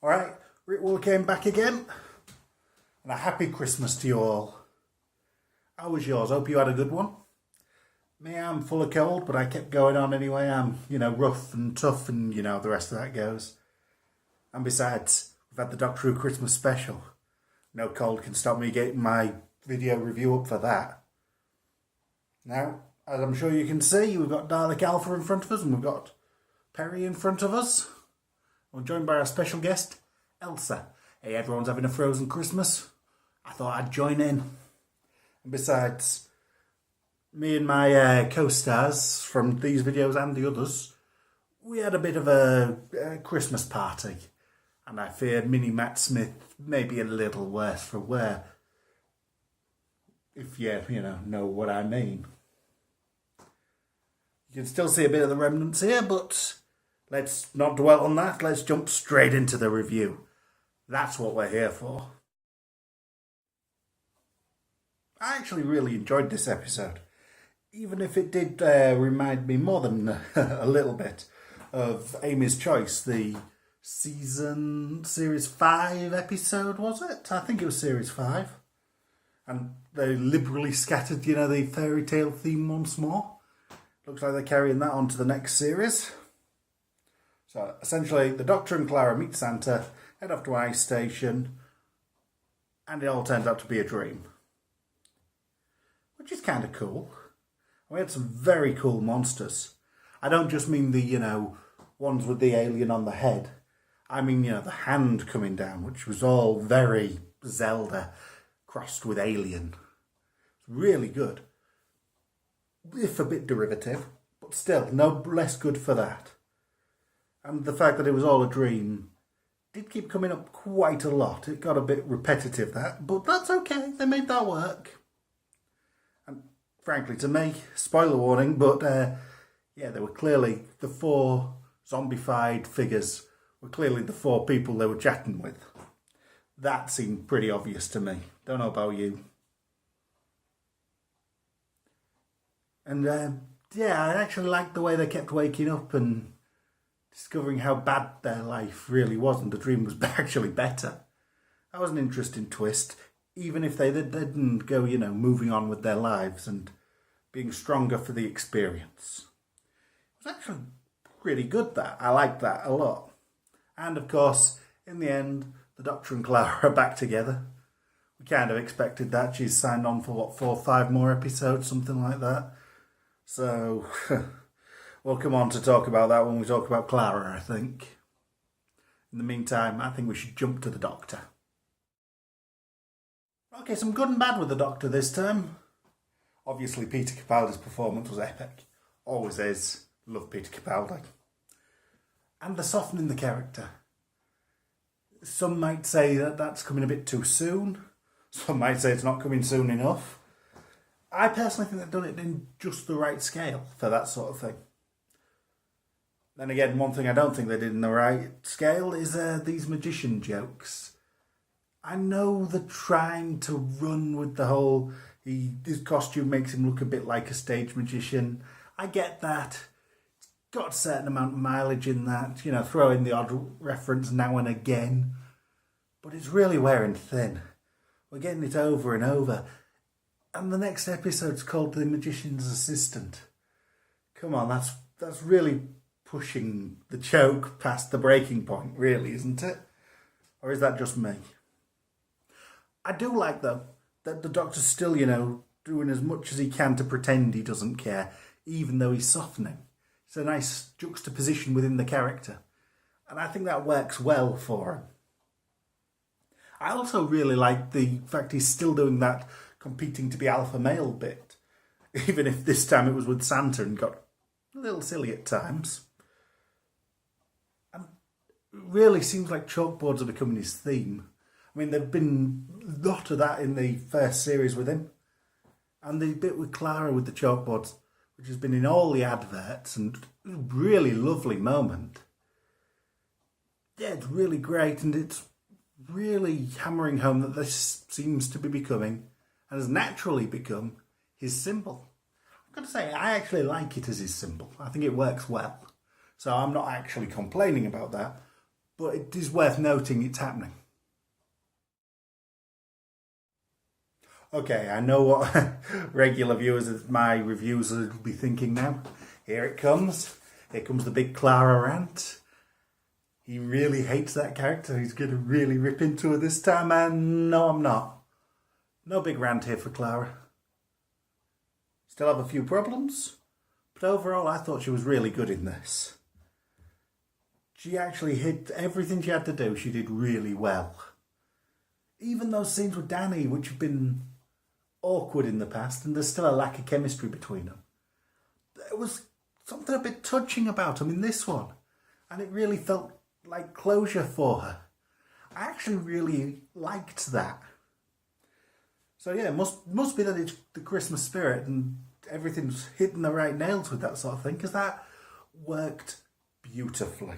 Alright, Rick Will came back again. And a happy Christmas to you all. How was yours? Hope you had a good one. Me, I'm full of cold, but I kept going on anyway. I'm, rough and tough and, the rest of that goes. And besides, we've had the Doctor Who Christmas special. No cold can stop me getting my video review up for that. Now, as I'm sure you can see, we've got Dalek Alpha in front of us and we've got Perry in front of us. We're joined by our special guest, Elsa. Hey, everyone's having a frozen Christmas. I thought I'd join in. And besides, me and my co-stars from these videos and the others, we had a bit of a Christmas party. And I feared Mini Matt Smith may be a little worse for wear. If you, know what I mean. You can still see a bit of the remnants here, but let's not dwell on that. Let's jump straight into the review. That's what we're here for. I actually really enjoyed this episode. Even if it did remind me more than a little bit of Amy's Choice, the Series 5 episode, was it? I think it was Series 5. And they liberally scattered, the fairy tale theme once more. Looks like they're carrying that on to the next series. So, essentially, the Doctor and Clara meet Santa, head off to an ice station, and it all turns out to be a dream. Which is kind of cool. We had some very cool monsters. I don't just mean the, ones with the alien on the head. I mean, the hand coming down, which was all very Zelda crossed with alien. Really good. If a bit derivative, but still, no less good for that. And the fact that it was all a dream did keep coming up quite a lot. It got a bit repetitive, that, but that's okay. They made that work. And frankly, to me, spoiler warning, but they were clearly the 4 zombified figures were clearly the 4 people they were chatting with. That seemed pretty obvious to me. Don't know about you. And I actually liked the way they kept waking up and discovering how bad their life really was, and the dream was actually better. That was an interesting twist, even if they didn't go, moving on with their lives and being stronger for the experience. It was actually pretty good, that. I liked that a lot. And of course, in the end, the Doctor and Clara are back together. We kind of expected that. She's signed on for, 4 or 5 more episodes, something like that. So, we'll come on to talk about that when we talk about Clara, I think. In the meantime, I think we should jump to the Doctor. Okay, some good and bad with the Doctor this time. Obviously, Peter Capaldi's performance was epic. Always is. Love Peter Capaldi. And the softening the character. Some might say that that's coming a bit too soon. Some might say it's not coming soon enough. I personally think they've done it in just the right scale for that sort of thing. Then again, one thing I don't think they did in the right scale is these magician jokes. I know they're trying to run with the whole, his costume makes him look a bit like a stage magician. I get that. It's got a certain amount of mileage in that, throw in the odd reference now and again. But it's really wearing thin. We're getting it over and over. And the next episode's called The Magician's Assistant. Come on, that's really pushing the joke past the breaking point, really, isn't it? Or is that just me? I do like, though, that the Doctor's still, doing as much as he can to pretend he doesn't care, even though he's softening. It's a nice juxtaposition within the character. And I think that works well for him. I also really like the fact he's still doing that competing to be alpha male bit, even if this time it was with Santa and got a little silly at times. And it really seems like chalkboards are becoming his theme. I mean, there've been a lot of that in the first series with him, and the bit with Clara with the chalkboards, which has been in all the adverts, and a really lovely moment. Yeah, it's really great, and it's really hammering home that this seems to be becoming, and has naturally become, his symbol. I've got to say, I actually like it as his symbol. I think it works well. So I'm not actually complaining about that. but it is worth noting it's happening. Okay, I know what regular viewers of my reviews will be thinking now. Here it comes. Here comes the big Clara rant. He really hates that character. He's going to really rip into her this time, and no, I'm not. No big rant here for Clara. Still have a few problems, but overall I thought she was really good in this. She actually hit everything she had to do. She did really well. Even those scenes with Danny, which have been awkward in the past, and there's still a lack of chemistry between them. There was something a bit touching about them in this one, and it really felt like closure for her. I actually really liked that. So yeah, it must be that it's the Christmas spirit and everything's hitting the right nails with that sort of thing, because that worked beautifully.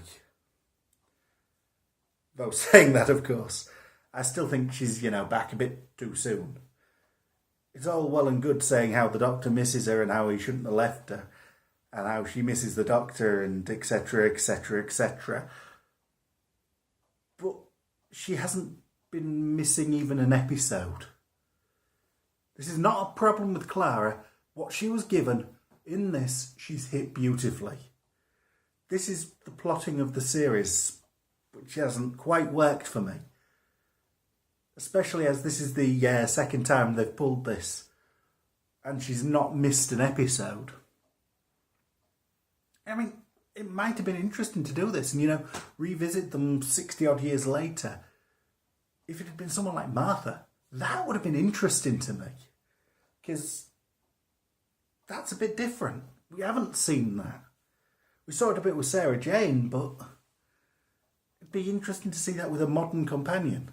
Though saying that, of course, I still think she's, back a bit too soon. It's all well and good saying how the Doctor misses her and how he shouldn't have left her and how she misses the Doctor and etc, etc, etc. But she hasn't been missing even an episode. This is not a problem with Clara. What she was given in this, she's hit beautifully. This is the plotting of the series, which hasn't quite worked for me. Especially as this is the second time they've pulled this and she's not missed an episode. I mean, it might have been interesting to do this and, revisit them 60 odd years later. If it had been someone like Martha, that would have been interesting to me. Because that's a bit different. We haven't seen that. We saw it a bit with Sarah Jane, but it'd be interesting to see that with a modern companion.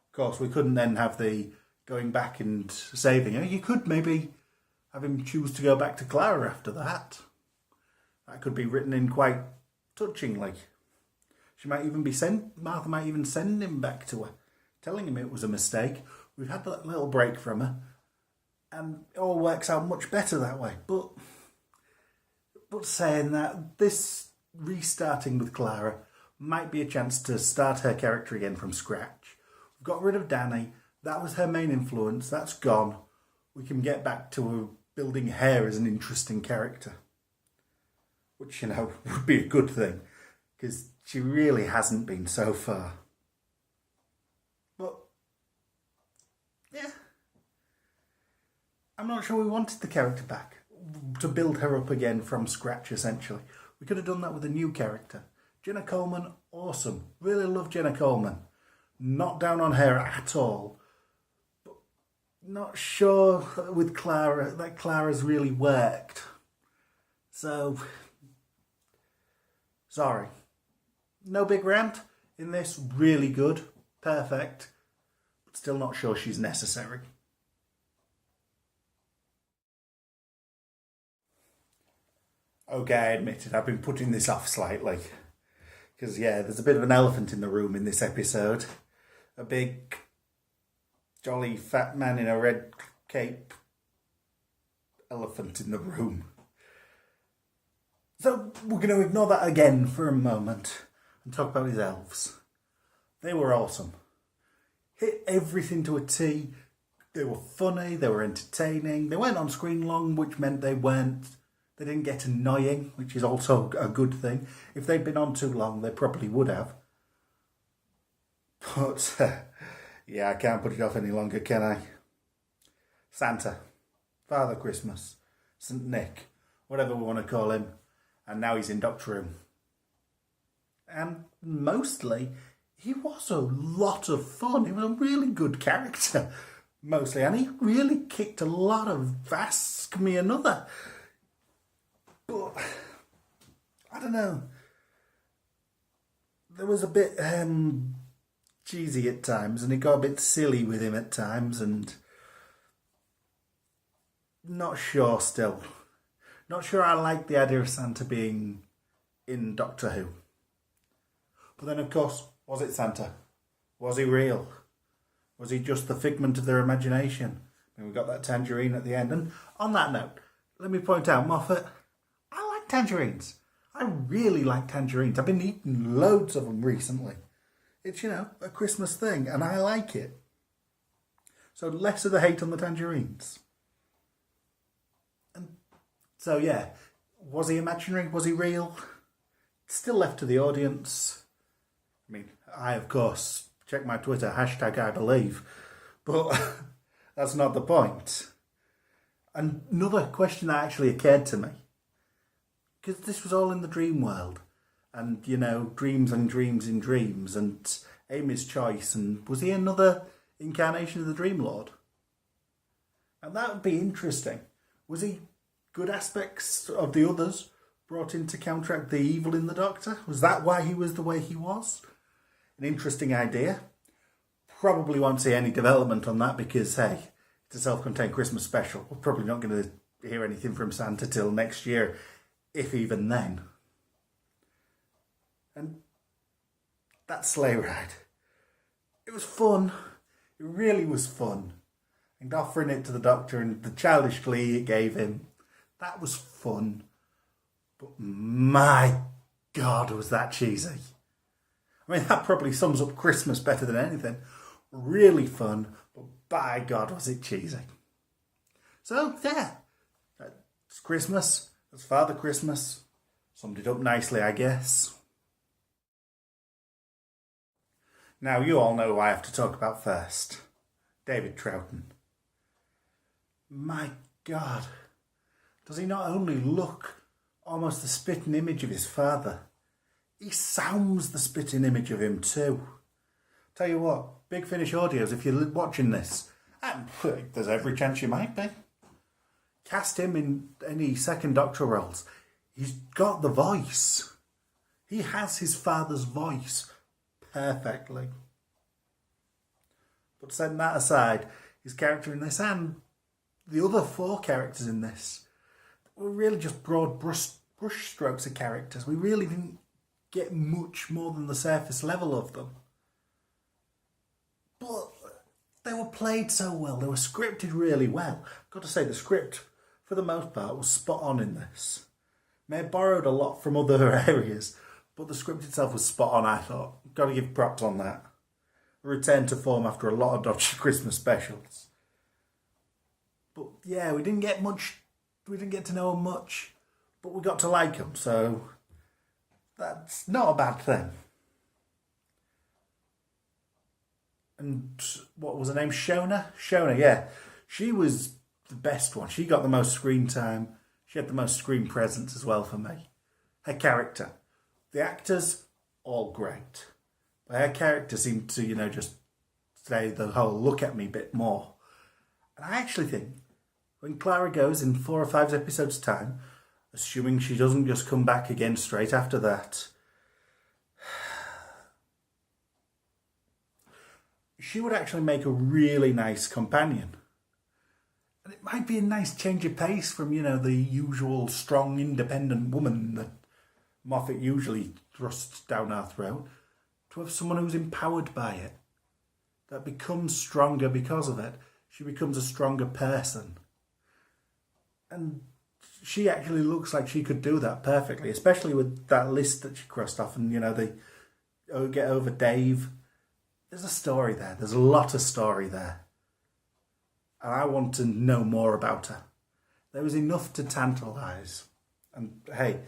Of course, we couldn't then have the going back and saving her. You could maybe have him choose to go back to Clara after that. That could be written in quite touchingly. She might even be Martha might even send him back to her, telling him it was a mistake. We've had that little break from her, and it all works out much better that way. But saying that, this restarting with Clara might be a chance to start her character again from scratch. We've got rid of Danny. That was her main influence. That's gone. We can get back to building her as an interesting character, which, would be a good thing, because she really hasn't been so far. But, yeah. I'm not sure we wanted the character back, to build her up again from scratch, essentially. We could have done that with a new character. Jenna Coleman, awesome. Really love Jenna Coleman. Not down on her at all. But not sure with Clara that Clara's really worked. So, sorry. No big rant in this. Really good. Perfect. But still not sure she's necessary. Okay, I admit it. I've been putting this off slightly. Because, there's a bit of an elephant in the room in this episode. A big, jolly fat man in a red cape. Elephant in the room. So, we're going to ignore that again for a moment and talk about his elves. They were awesome. Hit everything to a T. They were funny, they were entertaining. They weren't on screen long, which meant they didn't get annoying, which is also a good thing. If they'd been on too long, they probably would have. But, I can't put it off any longer, can I? Santa, Father Christmas, St. Nick, whatever we want to call him. And now he's in Doctor Who. And mostly, he was a lot of fun. He was a really good character, mostly. And he really kicked a lot of Ask Me Another. But, I don't know. There was a bit cheesy at times, and it got a bit silly with him at times, and not sure still. Not sure I like the idea of Santa being in Doctor Who. But then, of course, was it Santa? Was he real? Was he just the figment of their imagination? And we got that tangerine at the end. And on that note, let me point out, Moffat, I like tangerines. I really like tangerines. I've been eating loads of them recently. It's, a Christmas thing, and I like it. So less of the hate on the tangerines. And so, yeah, was he imaginary? Was he real? Still left to the audience. I mean, I, of course, check my Twitter, #IBelieve, but that's not the point. Another question that actually occurred to me, because this was all in the dream world, and, dreams and dreams and dreams, and Amy's choice, and was he another incarnation of the Dream Lord? And that would be interesting. Was he good aspects of the others brought in to counteract the evil in the Doctor? Was that why he was the way he was? An interesting idea. Probably won't see any development on that because, hey, it's a self-contained Christmas special. We're probably not going to hear anything from Santa till next year, if even then. And that sleigh ride, it was fun. It really was fun. And offering it to the Doctor and the childish glee it gave him, that was fun. But my God, was that cheesy. I mean, that probably sums up Christmas better than anything. Really fun, but by God, was it cheesy. So, yeah, it's Christmas. It's Father Christmas. Summed it up nicely, I guess. Now, you all know who I have to talk about first. David Troughton. My God, does he not only look almost the spitting image of his father, he sounds the spitting image of him too. Tell you what, Big Finish Audios, if you're watching this, and there's every chance you might be, cast him in any second Doctor roles. He's got the voice. He has his father's voice perfectly. But setting that aside, his character in this and the other 4 characters in this were really just broad brush strokes of characters. We really didn't get much more than the surface level of them. But they were played so well. They were scripted really well. I've got to say, the script, for the most part, was spot on in this. May have borrowed a lot from other areas, but the script itself was spot on, I thought. Got to give props on that. A return to form after a lot of dodgy Christmas specials. But yeah, we didn't get much. We didn't get to know him much, but we got to like him, so that's not a bad thing. And what was her name? Shona? Shona, yeah. She was the best one. She got the most screen time. She had the most screen presence as well for me. Her character. The actors, all great. But her character seemed to, just say the whole look at me bit more. And I actually think when Clara goes in 4 or 5 episodes' time, assuming she doesn't just come back again straight after that, she would actually make a really nice companion. And it might be a nice change of pace from, the usual strong, independent woman that Moffat usually thrusts down our throat, to have someone who's empowered by it, that becomes stronger because of it. She becomes a stronger person. And she actually looks like she could do that perfectly, especially with that list that she crossed off and, they get over Dave. There's a story there. There's a lot of story there. And I want to know more about her. There was enough to tantalise. And hey,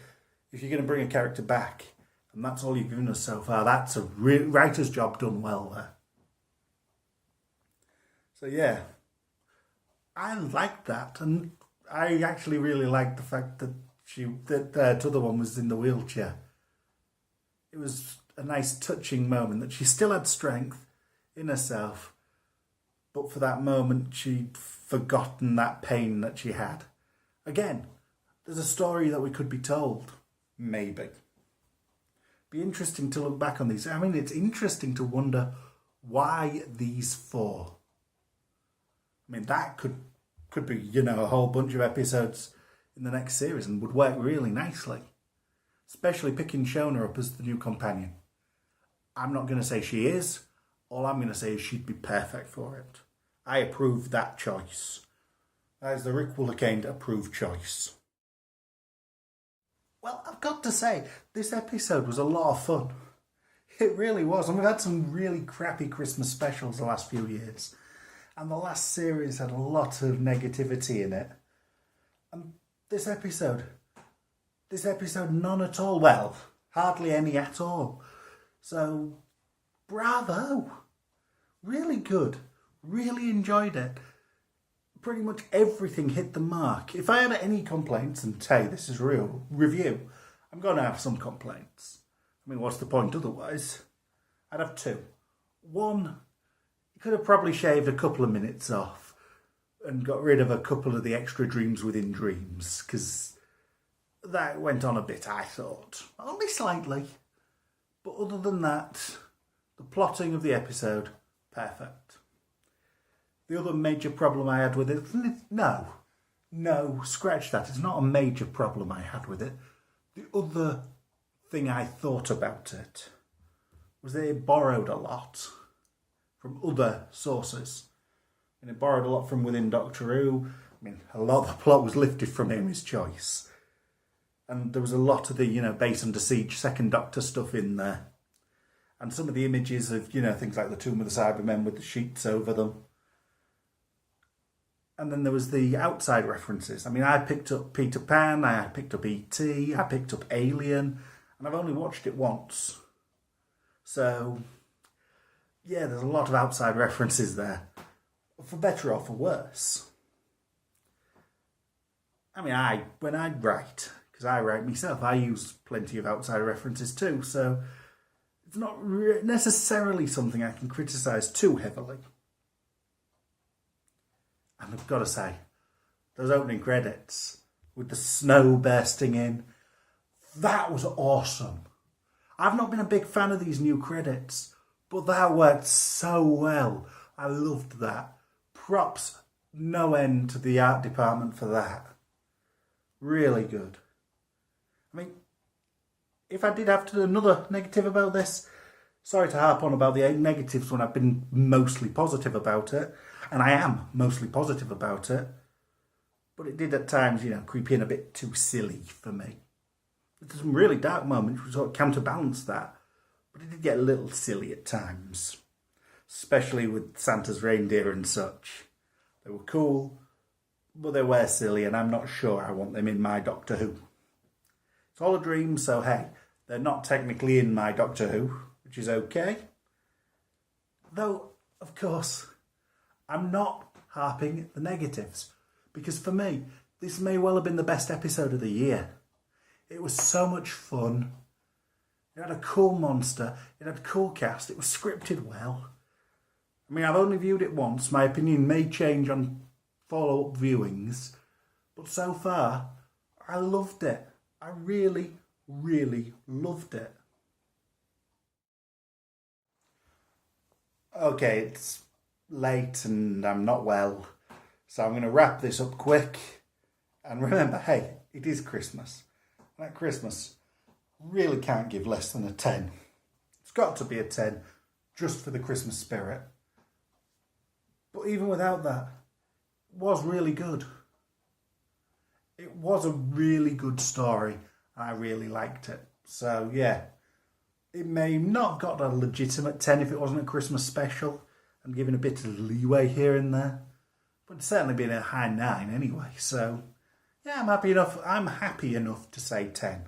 if you're going to bring a character back, and that's all you've given us so far, that's a writer's job done well there. So yeah, I liked that. And I actually really liked the fact that that other one was in the wheelchair. It was a nice touching moment that she still had strength in herself, but for that moment she'd forgotten that pain that she had. Again, there's a story that we could be told. Maybe. Be interesting to look back on these. I mean, it's interesting to wonder why these 4. I mean, that could be, a whole bunch of episodes in the next series and would work really nicely. Especially picking Shona up as the new companion. I'm not going to say she is. All I'm going to say is she'd be perfect for it. I approve that choice. That is the Rick Woolacane approved choice. Well, I've got to say, this episode was a lot of fun. It really was. And we've had some really crappy Christmas specials the last few years. And the last series had a lot of negativity in it. And this episode, none at all. Well, hardly any at all. So, bravo. Really good. Really enjoyed it. Pretty much everything hit the mark. If I had any complaints, and hey, this is real review, I'm going to have some complaints. I mean, what's the point otherwise? I'd have two. One, you could have probably shaved a couple of minutes off and got rid of a couple of the extra dreams within dreams, because that went on a bit, I thought. Only slightly. But other than that, the plotting of the episode, perfect. The other major problem I had with it, no, scratch that. It's not a major problem I had with it. The other thing I thought about it was that it borrowed a lot from other sources. And it borrowed a lot from within Doctor Who. I mean, a lot of the plot was lifted from Amy's Choice. And there was a lot of the, Base Under Siege, Second Doctor stuff in there. And some of the images of, things like the Tomb of the Cybermen with the sheets over them. And then there was the outside references. I mean, I picked up Peter Pan, I picked up E.T., I picked up Alien, and I've only watched it once. So, yeah, there's a lot of outside references there. For better or for worse. I mean, when I write, because I write myself, I use plenty of outside references too, so it's not necessarily something I can criticise too heavily. And I've got to say, those opening credits with the snow bursting in, that was awesome. I've not been a big fan of these new credits, but that worked so well. I loved that. Props no end to the art department for that. Really good. I mean, if I did have another negative about this, sorry to harp on about the negatives when I've been mostly positive about it. And I am mostly positive about it. But it did at times, creep in a bit too silly for me. There's some really dark moments which sort of counterbalance that. But it did get a little silly at times. Especially with Santa's reindeer and such. They were cool, but they were silly, and I'm not sure I want them in my Doctor Who. It's all a dream, so hey, they're not technically in my Doctor Who, which is okay. Though, of course, I'm not harping at the negatives, because for me, this may well have been the best episode of the year. It was so much fun. It had a cool monster. It had a cool cast. It was scripted well. I mean, I've only viewed it once. My opinion may change on follow-up viewings. But so far, I loved it. I really, really loved it. Okay, it's late and I'm not well. So I'm going to wrap this up quick. And remember, hey, it is Christmas. And at Christmas, really can't give less than a 10. It's got to be a 10, just for the Christmas spirit. But even without that, it was really good. It was a really good story. I really liked it. So, yeah, it may not have got a legitimate 10 if it wasn't a Christmas special and given a bit of leeway here and there. But it's certainly been a high 9 anyway. So, yeah, I'm happy enough to say 10.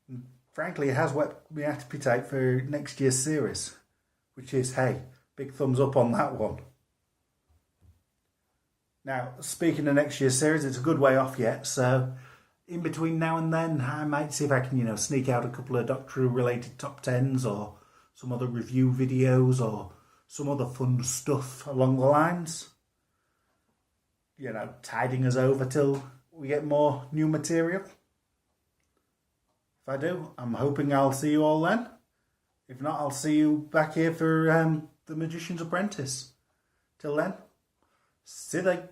And frankly, it has whet my appetite for next year's series. Which is, hey, big thumbs up on that one. Now, speaking of next year's series, it's a good way off yet, so in between now and then, I might see if I can, sneak out a couple of Doctor Who-related top 10s or some other review videos or some other fun stuff along the lines. Tiding us over till we get more new material. If I do, I'm hoping I'll see you all then. If not, I'll see you back here for The Magician's Apprentice. Till then, see you.